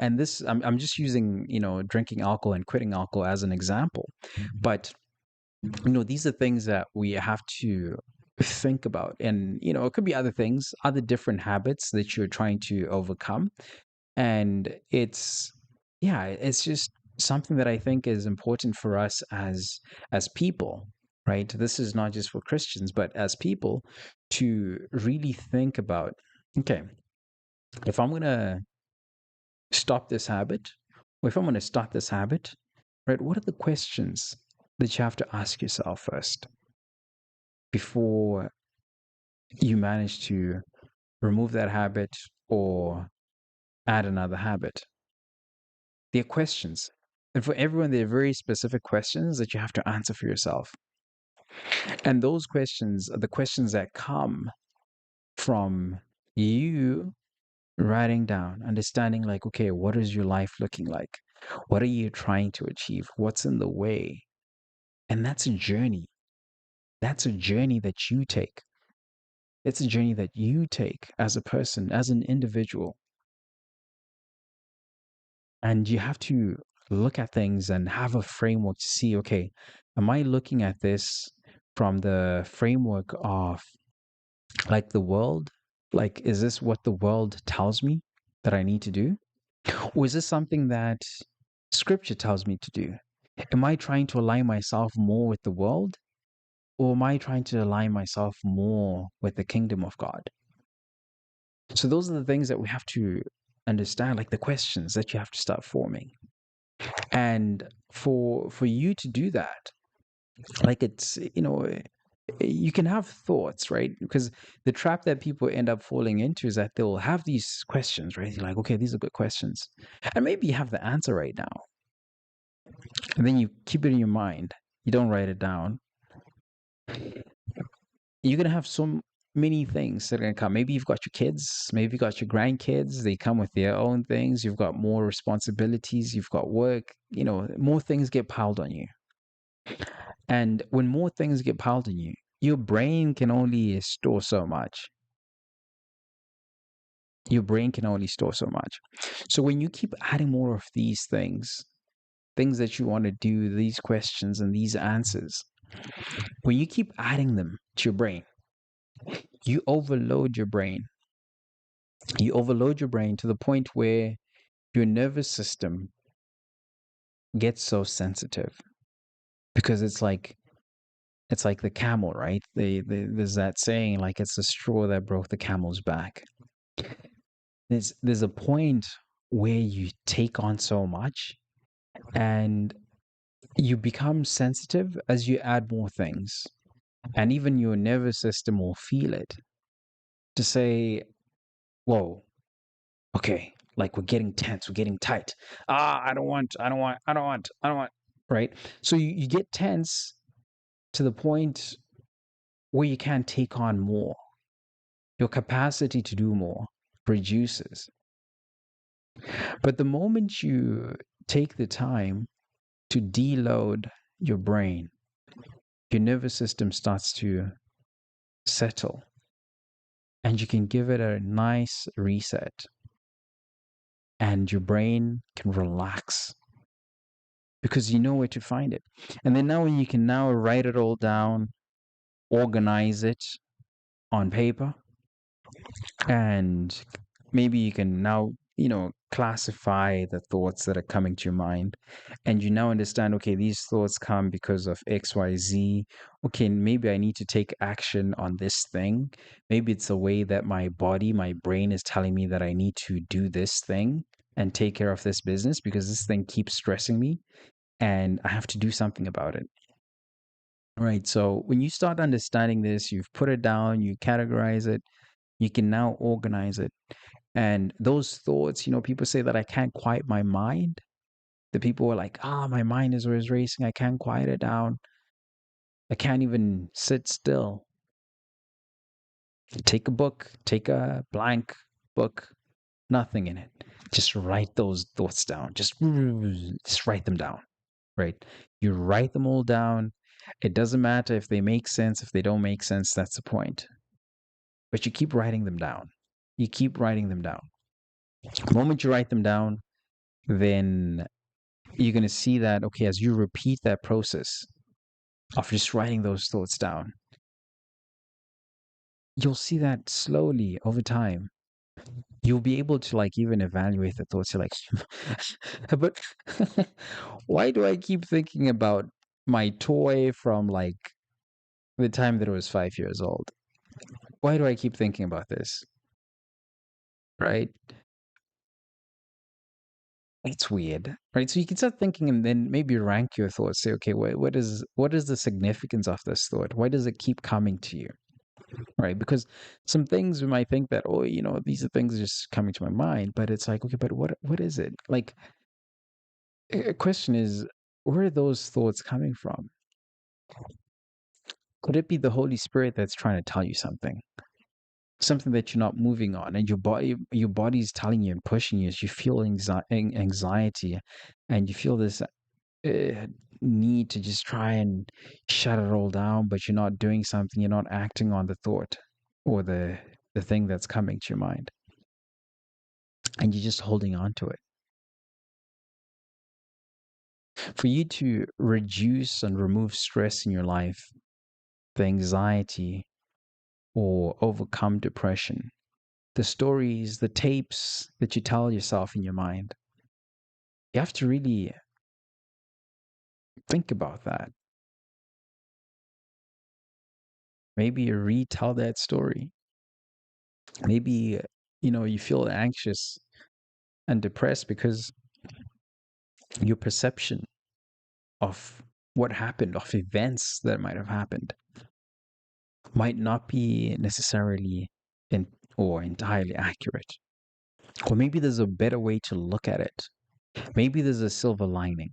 and this I'm just using, drinking alcohol and quitting alcohol as an example. But these are things that we have to think about. And it could be other things, other different habits that you're trying to overcome. And it's just something that I think is important for us as people, right? This is not just for Christians, but as people, to really think about, okay, if I'm going to stop this habit, or if I'm going to start this habit, right, what are the questions that you have to ask yourself first before you manage to remove that habit or add another habit? They're questions. And for everyone, they're very specific questions that you have to answer for yourself. And those questions are the questions that come from you writing down, understanding, like, okay, what is your life looking like? What are you trying to achieve? What's in the way? And that's a journey. That's a journey that you take. It's a journey that you take as a person, as an individual. And you have to look at things and have a framework to see, okay, am I looking at this from the framework of like the world? Like, is this what the world tells me that I need to do? Or is this something that scripture tells me to do? Am I trying to align myself more with the world? Or am I trying to align myself more with the kingdom of God? So those are the things that we have to understand, like the questions that you have to start forming. And for you to do that, like it's, you can have thoughts, right? Because the trap that people end up falling into is that they'll have these questions, right? You're like, okay, these are good questions. And maybe you have the answer right now. And then you keep it in your mind. You don't write it down. You're gonna have so many things that are gonna come. Maybe you've got your kids, maybe you've got your grandkids, they come with their own things, you've got more responsibilities, you've got work, more things get piled on you. And when more things get piled on you, your brain can only store so much. Your brain can only store so much. So when you keep adding more of these things that you want to do, these questions and these answers, when you keep adding them to your brain, you overload your brain. You overload your brain to the point where your nervous system gets so sensitive because it's like the camel, right? There's that saying, like, it's the straw that broke the camel's back. There's a point where you take on so much and you become sensitive as you add more things, and even your nervous system will feel it to say, whoa, okay, like we're getting tense, we're getting tight. I don't want, right? So you get tense to the point where you can't take on more. Your capacity to do more reduces. But the moment you take the time to deload your brain, your nervous system starts to settle and you can give it a nice reset and your brain can relax because you know where to find it. And then now when you can now write it all down, organize it on paper, and maybe you can now, classify the thoughts that are coming to your mind. And you now understand, okay, these thoughts come because of XYZ. Okay, maybe I need to take action on this thing. Maybe it's a way that my body, my brain is telling me that I need to do this thing and take care of this business because this thing keeps stressing me and I have to do something about it. Right. So when you start understanding this, you've put it down, you categorize it, you can now organize it. And those thoughts, people say that I can't quiet my mind. The people are like, my mind is always racing. I can't quiet it down. I can't even sit still. Take a book, take a blank book, nothing in it. Just write those thoughts down. Just write them down, right? You write them all down. It doesn't matter if they make sense, if they don't make sense, that's the point. But you keep writing them down. You keep writing them down. The moment you write them down, then you're going to see that, okay, as you repeat that process of just writing those thoughts down, you'll see that slowly over time. You'll be able to like even evaluate the thoughts. You're like, but why do I keep thinking about my toy from like the time that I was 5 years old? Why do I keep thinking about this? Right? It's weird, right? So you can start thinking and then maybe rank your thoughts. Say, okay, what is the significance of this thought? Why does it keep coming to you? Right? Because some things we might think that, oh, these are things just coming to my mind, but it's like, okay, but what is it? Like, a question is, where are those thoughts coming from? Could it be the Holy Spirit that's trying to tell you something? Something that you're not moving on, and your body's telling you and pushing you as you feel anxiety, and you feel this uh, need to just try and shut it all down, but you're not doing something, you're not acting on the thought or the thing that's coming to your mind, and you're just holding on to it. For you to reduce and remove stress in your life, the anxiety, or overcome depression, the stories, the tapes that you tell yourself in your mind, you have to really think about that. Maybe you retell that story. Maybe, you feel anxious and depressed because your perception of what happened, of events that might have happened, might not be necessarily in, or entirely accurate. Or maybe there's a better way to look at it. Maybe there's a silver lining,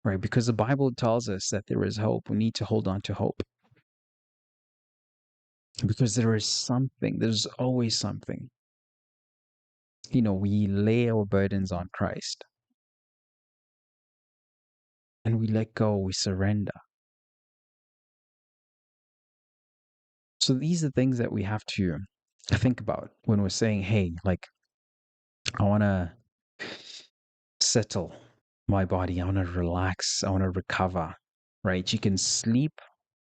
right? Because the Bible tells us that there is hope. We need to hold on to hope because there is something, there's always something. We lay our burdens on Christ and we let go, we surrender. So these are things that we have to think about when we're saying, hey, like, I want to settle my body, I want to relax, I want to recover, right? You can sleep,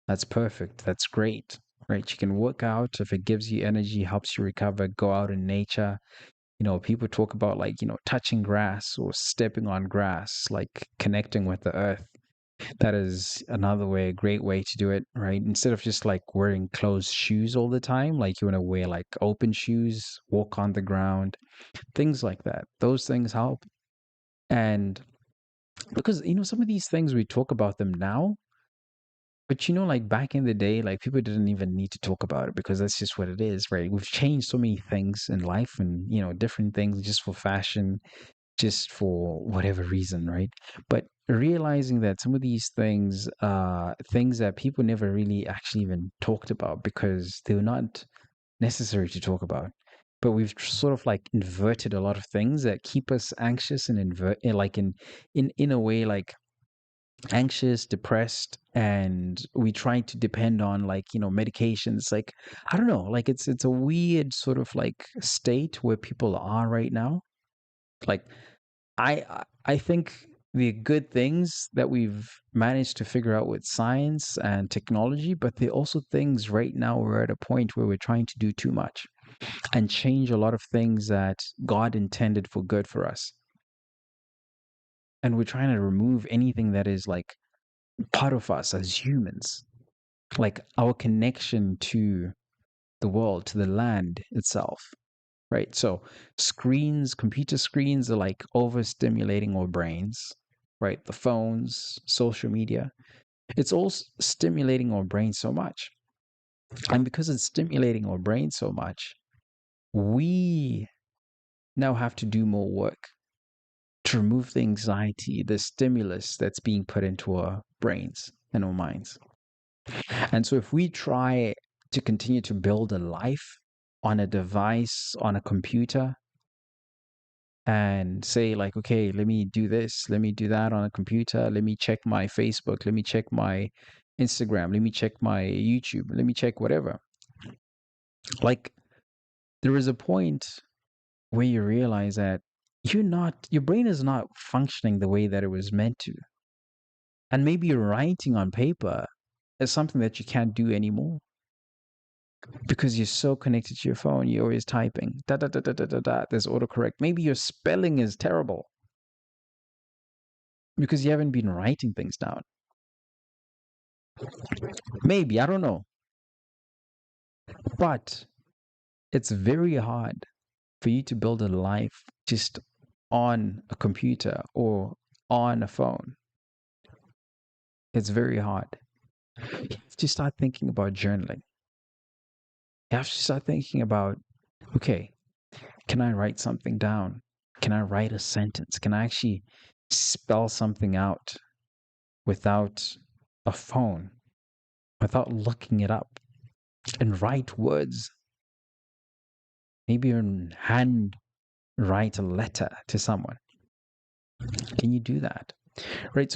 that's perfect, that's great, right? You can work out if it gives you energy, helps you recover, go out in nature. People talk about like, touching grass or stepping on grass, like connecting with the earth. That is another way, a great way to do it, right? Instead of just like wearing closed shoes all the time, like you want to wear like open shoes, walk on the ground, things like that. Those things help. And because, some of these things we talk about them now, but like back in the day, like people didn't even need to talk about it because that's just what it is, right? We've changed so many things in life and, different things just for fashion, just for whatever reason, right? But realizing that some of these things are things that people never really actually even talked about because they were not necessary to talk about. But we've sort of like inverted a lot of things that keep us anxious and like in a way like anxious, depressed, and we try to depend on like medications. Like I don't know, like it's a weird sort of like state where people are right now. Like I think the good things that we've managed to figure out with science and technology, but there are also things right now we're at a point where we're trying to do too much and change a lot of things that God intended for good for us. And we're trying to remove anything that is like part of us as humans, like our connection to the world, to the land itself. Right. So screens, computer screens are like overstimulating our brains, right? The phones, social media, it's all stimulating our brain so much. And because it's stimulating our brain so much, we now have to do more work to remove the anxiety, the stimulus that's being put into our brains and our minds. And so if we try to continue to build a life on a device, on a computer, and say like, okay, let me do this, let me do that on a computer, let me check my Facebook, let me check my Instagram, let me check my YouTube, let me check whatever. Like there is a point where you realize that your brain is not functioning the way that it was meant to. And maybe writing on paper is something that you can't do anymore because you're so connected to your phone. You're always typing. Da da da da da da da. There's autocorrect. Maybe your spelling is terrible because you haven't been writing things down. Maybe, I don't know. But it's very hard for you to build a life just on a computer or on a phone. It's very hard. You have to start thinking about journaling. You have to start thinking about, okay, can I write something down? Can I write a sentence? Can I actually spell something out without a phone, without looking it up, and write words? Maybe in hand write a letter to someone. Can you do that? Right?